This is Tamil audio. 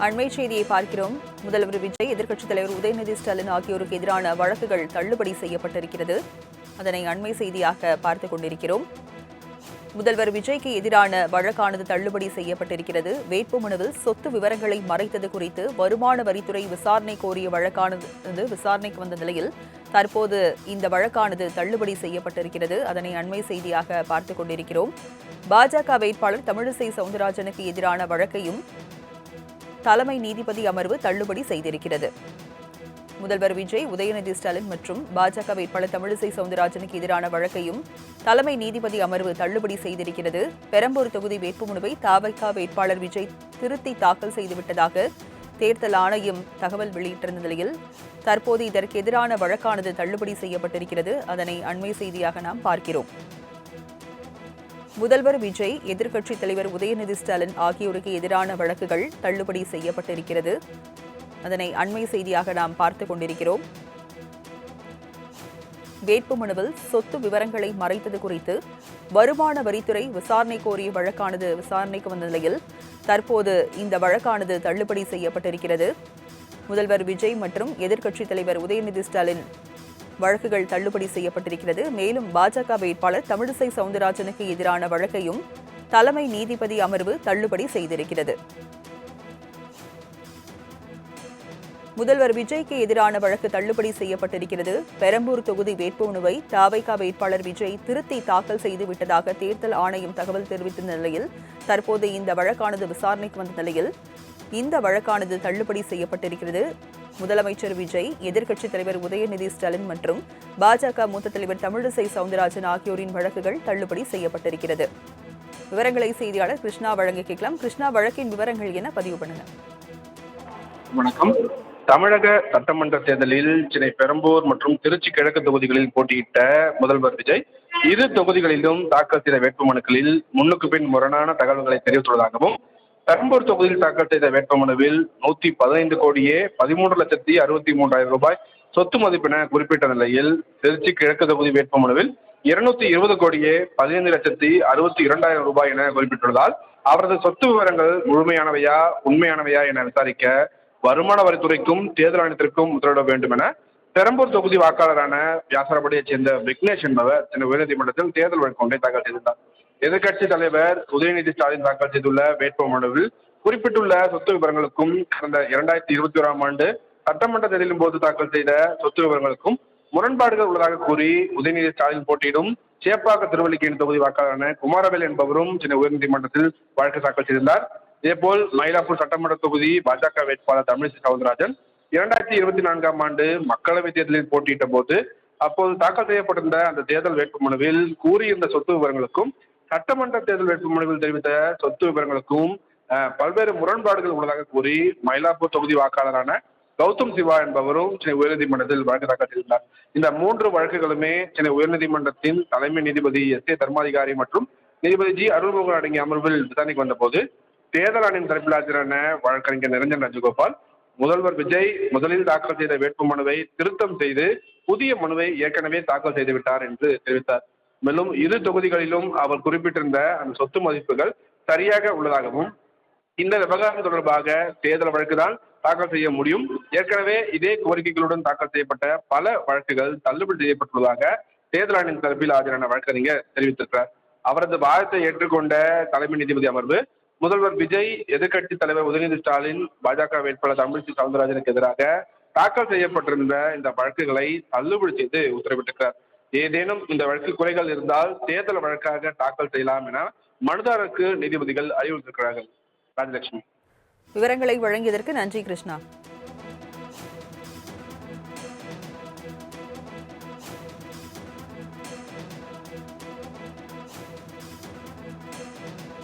அண்மை செய்தியை பார்க்கிறோம். முதல்வர் விஜய், எதிர்க்கட்சித் தலைவர் உதயநிதி ஸ்டாலின் ஆகியோருக்கு எதிரான வழக்குகள் தள்ளுபடி செய்யப்பட்டிருக்கிறது. அதனை அண்மை செய்தியாக பார்த்துக் கொண்டிருக்கிறோம். முதல்வர் விஜய்க்கு எதிரான வழக்கானது தள்ளுபடி செய்யப்பட்டிருக்கிறது. வேட்புமனுவில் சொத்து விவரங்களை மறைத்தது குறித்து வருமான வரித்துறை விசாரணை கோரிய வழக்கானது விசாரணைக்கு வந்த நிலையில் தற்போது இந்த வழக்கானது தள்ளுபடி செய்யப்பட்டிருக்கிறது. அதனை அண்மை செய்தியாக பார்த்துக் கொண்டிருக்கிறோம். பாஜக வேட்பாளர் தமிழிசை சவுந்தரராஜனுக்கு எதிரான வழக்கையும் தலைமை நீதிபதி அமர்வு தள்ளுபடி செய்திருக்கிறது. முதல்வர் விஜய், உதயநிதி ஸ்டாலின் மற்றும் பாஜக வேட்பாளர் தமிழிசை சவுந்தரராஜனுக்கு எதிரான வழக்கையும் தலைமை நீதிபதி அமர்வு தள்ளுபடி செய்திருக்கிறது. பெரம்பூர் தொகுதி வேட்புமனுவை தவிக வேட்பாளர் விஜய் திருத்தி தாக்கல் செய்துவிட்டதாக தேர்தல் ஆணையம் தகவல் வெளியிட்டிருந்த நிலையில் தற்போது இதற்கு எதிரான வழக்கானது தள்ளுபடி செய்யப்பட்டிருக்கிறது. அதனை அண்மை செய்தியாக நாம் பார்க்கிறோம். முதல்வர் விஜய், எதிர்க்கட்சித் தலைவர் உதயநிதி ஸ்டாலின் ஆகியோருக்கு எதிரான வழக்குகள் தள்ளுபடி செய்யப்பட்டிருக்கிறது. அதனை அண்மை செய்தியாக நாம் பார்த்துக் கொண்டிருக்கிறோம். வேட்புமனுவில் சொத்து விவரங்களை மறைத்தது குறித்து வருமான வரித்துறை விசாரணை கோரிய வழக்கானது விசாரணைக்கு வந்த நிலையில் தற்போது இந்த வழக்கானது தள்ளுபடி செய்யப்பட்டிருக்கிறது. முதல்வர் விஜய் மற்றும் எதிர்க்கட்சித் தலைவர் உதயநிதி ஸ்டாலின் வழக்குகள் தள்ளுபடி செய்யப்பட்டிருக்கிறது. மேலும் பாஜக வேட்பாளர் தமிழிசை சவுந்தரராஜனுக்கு எதிரான வழக்கையும் தலைமை நீதிபதி அமர்வு தள்ளுபடி செய்திருக்கிறது. முதல்வர் விஜய்க்கு எதிரான வழக்கு தள்ளுபடி செய்யப்பட்டிருக்கிறது. பெரம்பூர் தொகுதி வேட்புமனுவை தவிக வேட்பாளர் விஜய் திருத்தி தாக்கல் செய்து விட்டதாக தேர்தல் ஆணையம் தகவல் தெரிவித்த நிலையில் தற்போது இந்த வழக்கானது விசாரணைக்கு வந்த நிலையில் இந்த வழக்கானது தள்ளுபடி செய்யப்பட்டிருக்கிறது. முதலமைச்சர் விஜய், எதிர்க்கட்சித் தலைவர் உதயநிதி ஸ்டாலின் மற்றும் பாஜக மூத்த தலைவர் தமிழிசை சவுந்தரராஜன் ஆகியோரின் வழக்குகள் தள்ளுபடி செய்யப்பட்டிருக்கிறது. விவரங்களை செய்தியாளர் கிருஷ்ணா வழங்க கேட்கலாம். கிருஷ்ணா, வழக்கின் விவரங்கள் என பதிவு பண்ணுங்க. வணக்கம். தமிழக சட்டமன்ற தேர்தலில் சென்னை பெரம்பூர் மற்றும் திருச்சி கிழக்கு தொகுதிகளில் போட்டியிட்ட முதல்வர் விஜய் இரு தொகுதிகளிலும் தாக்கல் செய்த வேட்புமனுக்களில் முன்னுக்கு பின் முரணான தகவல்களை தெரிவித்துள்ளதாகவும், பெரம்பூர் தொகுதியில் தாக்கல் செய்த வேட்புமனுவில் 115 கோடியே 13,63,000 ரூபாய் சொத்து மதிப்பென குறிப்பிட்ட நிலையில், திருச்சி கிழக்கு தொகுதி வேட்புமனுவில் 220 கோடியே 15,62,000 ரூபாய் என குறிப்பிட்டுள்ளதால் அவரது சொத்து விவரங்கள் முழுமையானவையா உண்மையானவையா என விசாரிக்க வருமான வரித்துறைக்கும் தேர்தல் ஆணையத்திற்கும் உத்தரவிட வேண்டும் என பெரம்பூர் தொகுதி வாக்காளரான வியாசரபாடியைச் சேர்ந்த விக்னேஷ் என்பவர் சென்னை உயர்நீதிமன்றத்தில் தேர்தல் வழக்கு ஒன்றை தாக்கல் செய்துள்ளார். எதிர்க்கட்சித் தலைவர் உதயநிதி ஸ்டாலின் தாக்கல் செய்துள்ள வேட்புமனுவில் குறிப்பிட்டுள்ள சொத்து விவரங்களுக்கும் கடந்த 2021ஆம் ஆண்டு சட்டமன்ற தேர்தலின் போது தாக்கல் செய்த சொத்து விவரங்களுக்கும் முரண்பாடுகள் உள்ளதாக கூறி உதயநிதி ஸ்டாலின் போட்டியிடும் சேப்பாக்க திருவல்லிக்கேணி தொகுதி வாக்காளரான குமாரவேல் என்பவரும் சென்னை உயர்நீதிமன்றத்தில் வழக்கு தாக்கல் செய்துள்ளார். இதேபோல் மயிலாப்பூர் சட்டமன்ற தொகுதி பாஜக வேட்பாளர் தமிழிசை சவுந்தரராஜன் 2024ஆம் ஆண்டு மக்களவைத் தேர்தலில் போட்டியிட்ட போது அப்போது தாக்கல் செய்யப்பட்டிருந்த அந்த தேர்தல் வேட்புமனுவில் கூறியிருந்த சொத்து விவரங்களுக்கும் சட்டமன்ற தேர்தல் வேட்புமனுவில் தெரிவித்த சொத்து விவரங்களுக்கும் பல்வேறு முரண்பாடுகள் உள்ளதாக கூறி மயிலாப்பூர் தொகுதி வாக்காளரான கௌதம் சிவா என்பவரும் சென்னை உயர்நீதிமன்றத்தில் வழக்கு தாக்கல் செய்துள்ளார். இந்த 3 வழக்குகளுமே சென்னை உயர்நீதிமன்றத்தின் தலைமை நீதிபதி S.A. தர்மாதிகாரி மற்றும் நீதிபதி G. அருள்மோகன் அடங்கிய அமர்வில் விசாரணைக்கு வந்தபோது தேர்தல் ஆணையம் தரப்பில் ஆஜரான வழக்கறிஞர் நிரஞ்சன் ராஜகோபால், முதல்வர் விஜய் முதலில் தாக்கல் செய்த வேட்புமனுவை திருத்தம் செய்து புதிய மனுவை ஏற்கனவே தாக்கல் செய்துவிட்டார் என்று தெரிவித்தார். மேலும் இரு தொகுதிகளிலும் அவர் குறிப்பிட்டிருந்த அந்த சொத்து மதிப்புகள் சரியாக உள்ளதாகவும், இந்த விவகாரம் தொடர்பாக தேர்தல் வழக்குதான் தாக்கல் செய்ய முடியும், ஏற்கனவே இதே கோரிக்கைகளுடன் தாக்கல் செய்யப்பட்ட பல வழக்குகள் தள்ளுபடி செய்யப்பட்டுள்ளதாக தேர்தல் ஆணையம் தரப்பில் ஆஜரான வழக்கறிஞர் தெரிவித்திருக்கிறார். அவரது வாதத்தை ஏற்றுக்கொண்ட தலைமை நீதிபதி அமர்வு முதல்வர் விஜய், எதிர்க்கட்சித் தலைவர் உதயநிதி ஸ்டாலின், பாஜக வேட்பாளர் தமிழிசை சவுந்தரராஜனுக்கு எதிராக தாக்கல் செய்யப்பட்டிருந்த இந்த வழக்குகளை தள்ளுபடி செய்து உத்தரவிட்டிருக்கிறார். ஏதேனும் இந்த வழக்கு குறைகள் இருந்தால் தேர்தல் வழக்காக தாக்கல் செய்யலாம் என மனுதாரருக்கு நீதிபதிகள் அறிவுறுத்திருக்கிறார்கள். ராஜலட்சுமி, விவரங்களை வழங்கியதற்கு நன்றி கிருஷ்ணா.